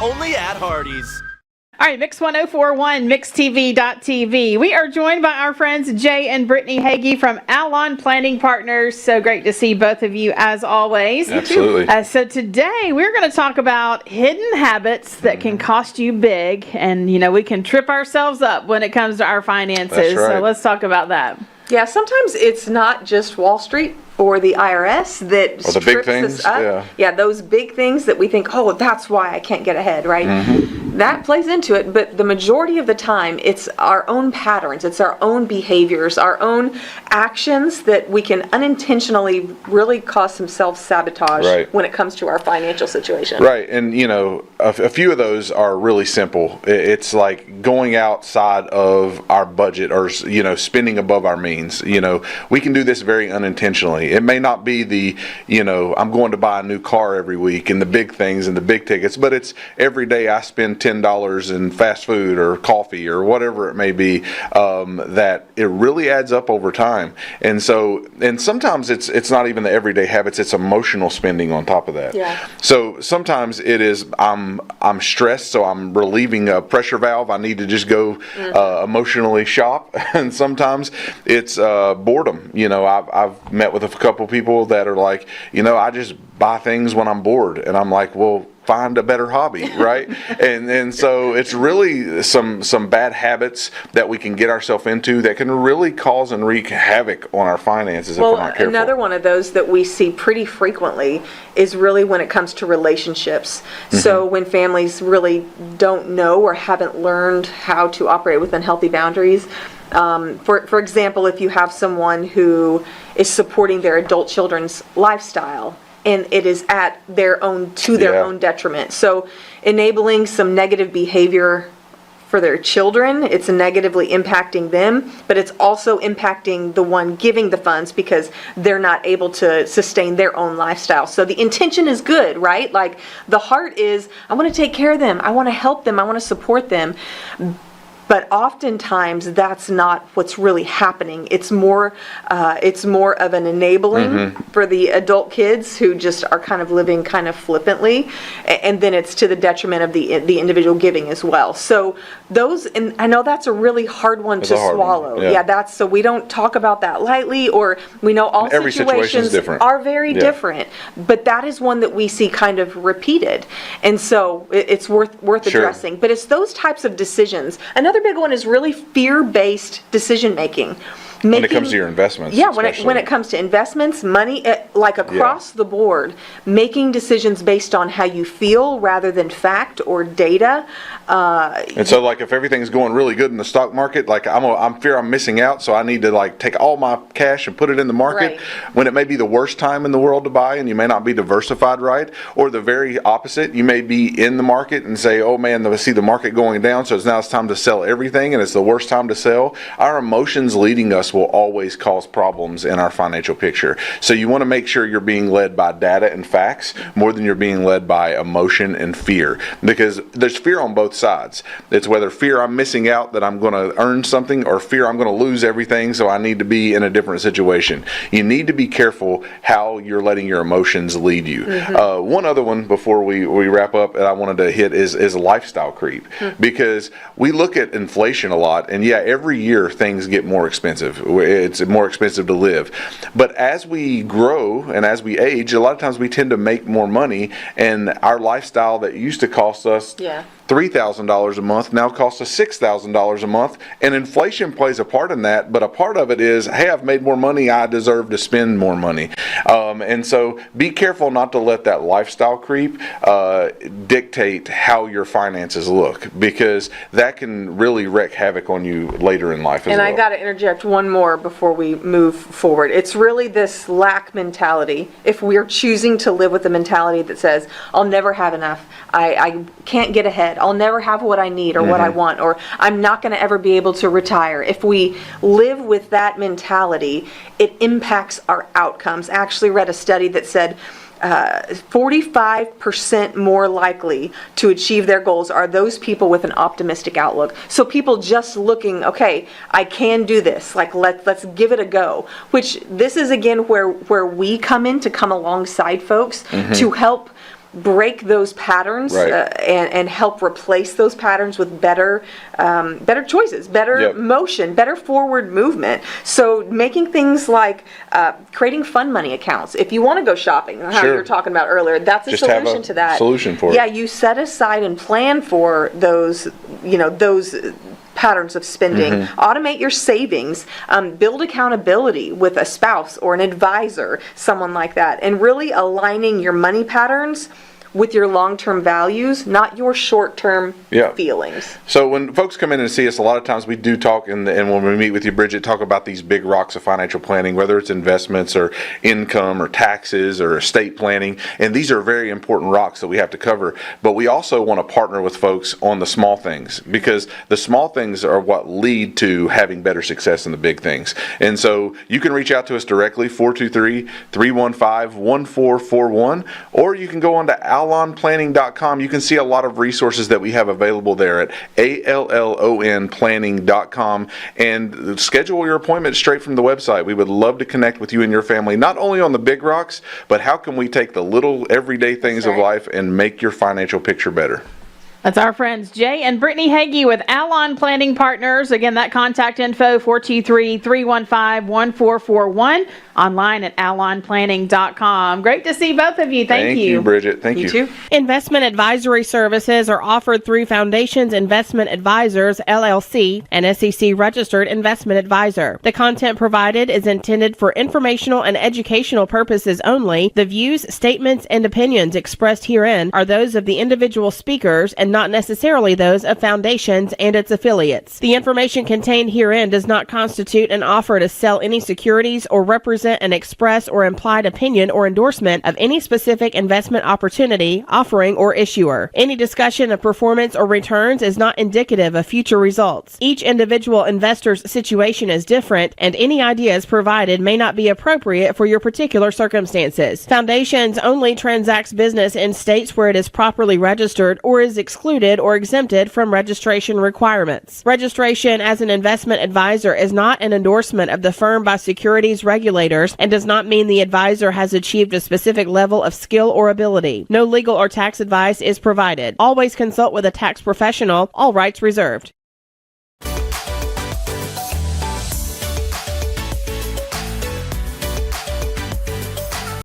only at Hardee's. All right, Mix 1041, MixTV.tv. We are joined by our friends Jay and Brittany Hagee from Allon Planning Partners. So great to see both of you as always. Absolutely. So today we're going to talk about hidden habits that can cost you big. And, you know, we can trip ourselves up when it comes to our finances. That's right. So let's talk about that. Yeah, sometimes it's not just Wall Street or the IRS that Or the big strips things, us up. yeah. Those big things that we think, oh, that's why I can't get ahead, right? Mm-hmm. That plays into it, but the majority of the time, it's our own patterns, it's our own behaviors, our own actions that we can unintentionally really cause some self-sabotage Right. when it comes to our financial situation. Right, and you know, a few of those are really simple. It's like going outside of our budget, or you know, spending above our means. You know, we can do this very unintentionally. It may not be the, you know, I'm going to buy a new car every week and the big things and the big tickets, but it's every day I spend $10 in fast food or coffee or whatever it may be, that it really adds up over time. And so, and sometimes it's not even the everyday habits, it's emotional spending on top of that. Yeah. So sometimes it is I'm stressed, so I'm relieving a pressure valve. I need to just go emotionally shop. And sometimes it's boredom. You know, I've met with a couple people that are like, you know, I just buy things when I'm bored, and I'm like, well, find a better hobby, right? and so it's really some bad habits that we can get ourselves into that can really cause and wreak havoc on our finances if we're not careful. Another one of those that we see pretty frequently is really when it comes to relationships. Mm-hmm. So when families really don't know or haven't learned how to operate within healthy boundaries. For example, if you have someone who is supporting their adult children's lifestyle, and it is at their own detriment. So enabling some negative behavior for their children, it's negatively impacting them, but it's also impacting the one giving the funds because they're not able to sustain their own lifestyle. So the intention is good, right? Like the heart is, I want to take care of them, I want to help them, I want to support them. But oftentimes that's not what's really happening. It's more of an enabling for the adult kids who just are kind of living kind of flippantly, and then it's to the detriment of the individual giving as well. So those, and I know that's a really hard one to swallow. Yeah, that's, so we don't talk about that lightly, or we know all every situation's different. Are very different. But that is one that we see kind of repeated, and so it's worth addressing. But it's those types of decisions. Another big one is really fear-based decision making. When it comes to your investments. Yeah, when it comes to investments, money, like across the board, making decisions based on how you feel rather than fact or data. And so, like, if everything's going really good in the stock market, like I'm fear I'm missing out, so I need to like take all my cash and put it in the market. Right. When it may be the worst time in the world to buy, and you may not be diversified right, or the very opposite, you may be in the market and say, oh man, I see the market going down, so it's time to sell everything, and it's the worst time to sell. Our emotions leading us will always cause problems in our financial picture. So you want to make sure you're being led by data and facts more than you're being led by emotion and fear, because there's fear on both sides. It's whether fear I'm missing out that I'm going to earn something, or fear I'm going to lose everything, so I need to be in a different situation. You need to be careful how you're letting your emotions lead you. One other one before we wrap up that I wanted to hit is lifestyle creep, because we look at inflation a lot, and yeah, every year things get more expensive. It's more expensive to live. But as we grow and as we age, a lot of times we tend to make more money, and our lifestyle that used to cost us $3,000 a month now costs us $6,000 a month, and inflation plays a part in that. But a part of it is, hey, I've made more money, I deserve to spend more money. And so be careful not to let that lifestyle creep dictate how your finances look, because that can really wreak havoc on you later in life as well. And I got to interject one more before we move forward. It's really this lack mentality. If we're choosing to live with the mentality that says, I'll never have enough, I can't get ahead, I'll never have what I need or what I want, or I'm not going to ever be able to retire. If we live with that mentality, it impacts our outcomes. I actually read a study that said 45% more likely to achieve their goals are those people with an optimistic outlook. So people just looking, okay, I can do this, like let's give it a go. Which this is again where we come in to come alongside folks to help break those patterns Right. and help replace those patterns with better choices, better Yep. motion, better forward movement. So making things like creating fun money accounts. If you want to go shopping, how Sure. you were talking about earlier, that's a Just have solution a to that. solution for it. Yeah, you set aside and plan for those, those patterns of spending. Automate your savings, build accountability with a spouse or an advisor, someone like that, and really aligning your money patterns with your long-term values, not your short-term Yeah. feelings. So when folks come in and see us, a lot of times we do talk, and when we meet with you, Bridget, talk about these big rocks of financial planning, whether it's investments or income or taxes or estate planning. And these are very important rocks that we have to cover. But we also want to partner with folks on the small things, because the small things are what lead to having better success in the big things. And so you can reach out to us directly, 423-315-1441, or you can go on to allonplanning.com. You can see a lot of resources that we have available there at allonplanning.com, and schedule your appointment straight from the website. We would love to connect with you and your family, not only on the big rocks, but how can we take the little everyday things of life and make your financial picture better. That's our friends Jay and Brittany Hagee with Allon Planning Partners. Again, that contact info, 423-315-1441, online at allonplanning.com. Great to see both of you. Thank you. Thank you, Bridget. Thank you. You too. Investment advisory services are offered through Foundations Investment Advisors, LLC, an SEC-registered investment advisor. The content provided is intended for informational and educational purposes only. The views, statements, and opinions expressed herein are those of the individual speakers and not necessarily those of Foundations and its affiliates. The information contained herein does not constitute an offer to sell any securities or represent an express or implied opinion or endorsement of any specific investment opportunity, offering, or issuer. Any discussion of performance or returns is not indicative of future results. Each individual investor's situation is different, and any ideas provided may not be appropriate for your particular circumstances. Foundations only transacts business in states where it is properly registered or is excluded or exempted from registration requirements. Registration as an investment advisor is not an endorsement of the firm by securities regulators and does not mean the advisor has achieved a specific level of skill or ability. No legal or tax advice is provided. Always consult with a tax professional. All rights reserved.